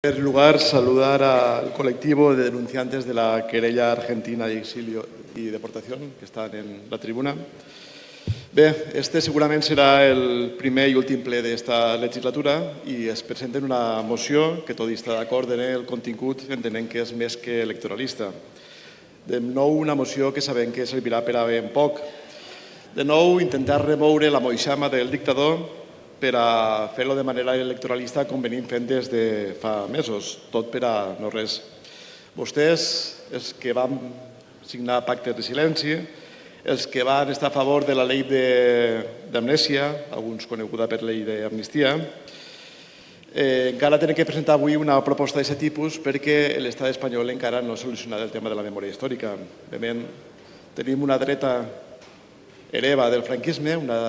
En primer lugar, saludar al colectivo de denunciantes de la querella argentina de exilio y deportación que están en la tribuna. Bé, este segurament serà el primer i últim ple d'esta legislatura i es presenta una moció que, tot i estar d'acord en el contingut, entenem que és més que electoralista. De nou, una moció que sabem que servirà per a ben poc. De nou, intentar remoure la moixama del dictador per a fer-lo de manera electoralista com venim fent des de fa mesos, tot per a no res. Vostès, els que van signar pactes de silenci, els que van estar a favor de la llei d'amnèsia, alguns coneguda per llei d'amnistia, encara tenen que presentar avui una proposta d'aquest tipus perquè l'estat espanyol encara no ha solucionat el tema de la memòria històrica. Tenim una dreta hereva del franquisme, una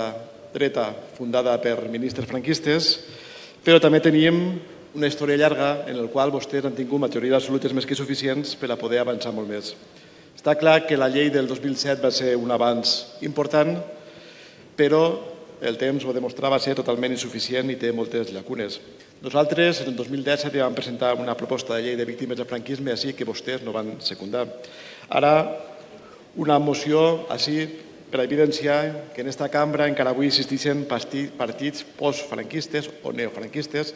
dreta fundada per ministres franquistes, però també tenim una història llarga en la qual vostès han tingut majories absolutes més que suficients per a poder avançar molt més. Està clar que la llei del 2007 va ser un avanç important, però el temps ho demostrava ser totalment insuficient i té moltes llacunes. Nosaltres, en el 2017, vam presentar una proposta de llei de víctimes del franquisme així que vostès no van secundar. Ara, una moció així per a evidenciar que en aquesta cambra encara avui existeixen partits postfranquistes o neofranquistes,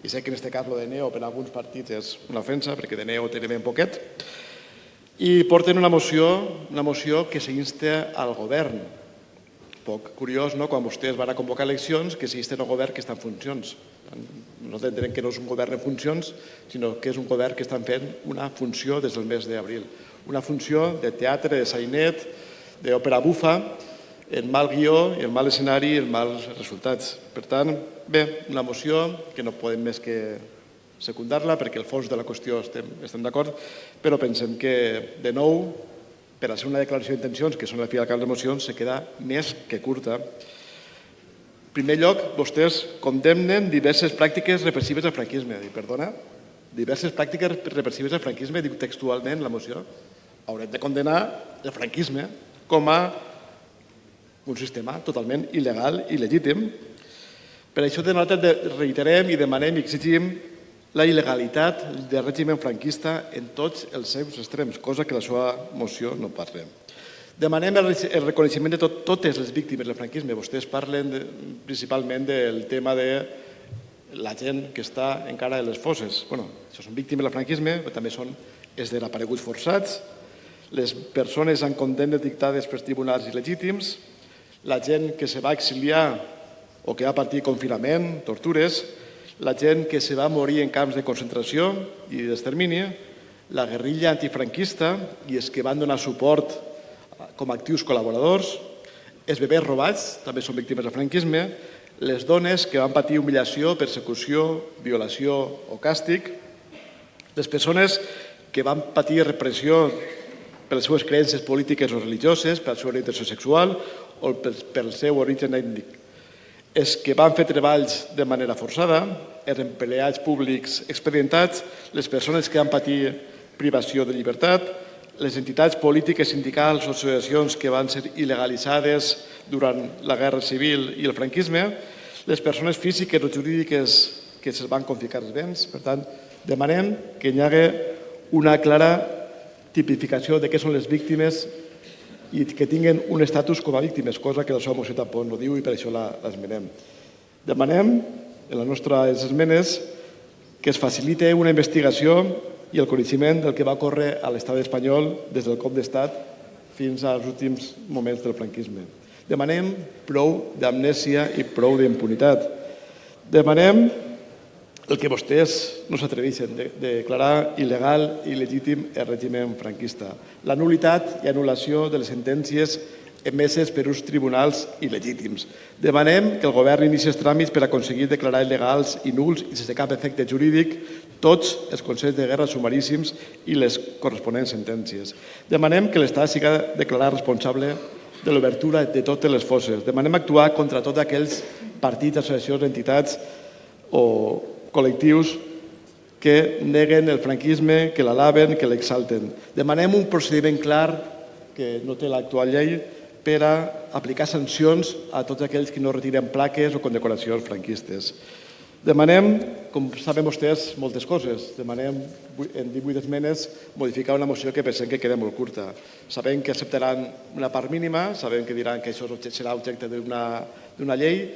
i sé que en aquest cas el de neo per a alguns partits és una ofensa, perquè de neo té ben poquet, i porten una moció que s'insta al govern. Poc curiós, no?, quan vostès van a convocar eleccions, que s'insten al govern que està en funcions. Nosaltres entenem que no és un govern en funcions, sinó que és un govern que estan fent una funció des del mes d'abril. Una funció de teatre, de sainet, d'òpera bufa, en mal guió, en mal escenari i en mals resultats. Per tant, bé, una moció que no podem més que secundar-la perquè el fons de la qüestió estem d'acord, però pensem que, de nou, per a ser una declaració d'intencions, que són al fi i al cap de les mocions, se queda més que curta. En primer lloc, vostès condemnen diverses pràctiques repressives del franquisme. Perdona? Diverses pràctiques repressives del franquisme, diu textualment la moció. Haurem de condenar el franquisme com a un sistema totalment il·legal i il·legítim. Per això nosaltres reiterem i demanem i exigim la il·legalitat del règim franquista en tots els seus extrems, cosa que la seva moció no parla. Demanem el reconeixement de totes les víctimes del franquisme. Vostès parlen principalment del tema de la gent que està encara a les fosses. Bé, això són víctimes del franquisme, però també són els desapareguts forçats, les persones amb condemnes dictades per tribunals il·legítims, la gent que se va exiliar o que va patir confinament, tortures, la gent que se va morir en camps de concentració i d'extermini, la guerrilla antifranquista i els que van donar suport com a actius col·laboradors, els bebès robats, també són víctimes del franquisme, les dones que van patir humiliació, persecució, violació o càstig, les persones que van patir repressió per les seves creences polítiques o religioses, per la seva orientació sexual o pel seu origen ètnic. Els que van fer treballs de manera forçada, els empleats públics expedientats, les persones que van patir privació de llibertat, les entitats polítiques, sindicals o associacions que van ser il·legalitzades durant la Guerra Civil i el franquisme, les persones físiques o jurídiques que se'ls van confiscar els béns. Per tant, demanem que hi hagi una clara tipificació de què són les víctimes i que tinguin un estatus com a víctimes, cosa que la seva moció tampoc no diu i per això l'esmenem. Demanem, en les nostres esmenes, que es facilite una investigació i el coneixement del que va ocórrer a l'estat espanyol des del cop d'estat fins als últims moments del franquisme. Demanem prou d'amnèsia i prou d'impunitat. Demanem el que vostès no s'atreveixen de declarar il·legal i il·legítim el règim franquista. La nul·litat i anul·lació de les sentències emeses per uns tribunals il·legítims. Demanem que el govern inici els tràmits per aconseguir declarar il·legals i nuls i sense cap efecte jurídic tots els consells de guerra sumaríssims i les corresponents sentències. Demanem que l'Estat sigui declarat responsable de l'obertura de totes les fosses. Demanem actuar contra tots aquells partits, associacions, entitats o col·lectius que neguen el franquisme, que l'alaben, que l'exalten. Demanem un procediment clar, que no té l'actual llei, per a aplicar sancions a tots aquells que no retiren plaques o condecoracions franquistes. Demanem, com saben vostès, moltes coses. Demanem en 18 esmenes modificar una moció que pensem que queda molt curta. Sabem que acceptaran una part mínima, sabem que diran que això serà objecte d'una llei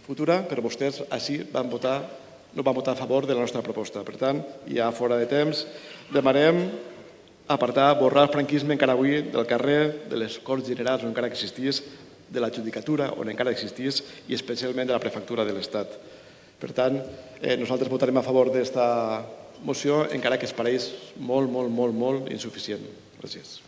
futura, però vostès així no van votar a favor de la nostra proposta. Per tant, ja fora de temps, demanem apartar, borrar el franquisme encara avui del carrer, de les Corts Generals on encara existís, de la judicatura on encara existís i especialment de la prefectura de l'Estat. Per tant, nosaltres votarem a favor d'esta moció, encara que es pareix molt insuficient. Gràcies.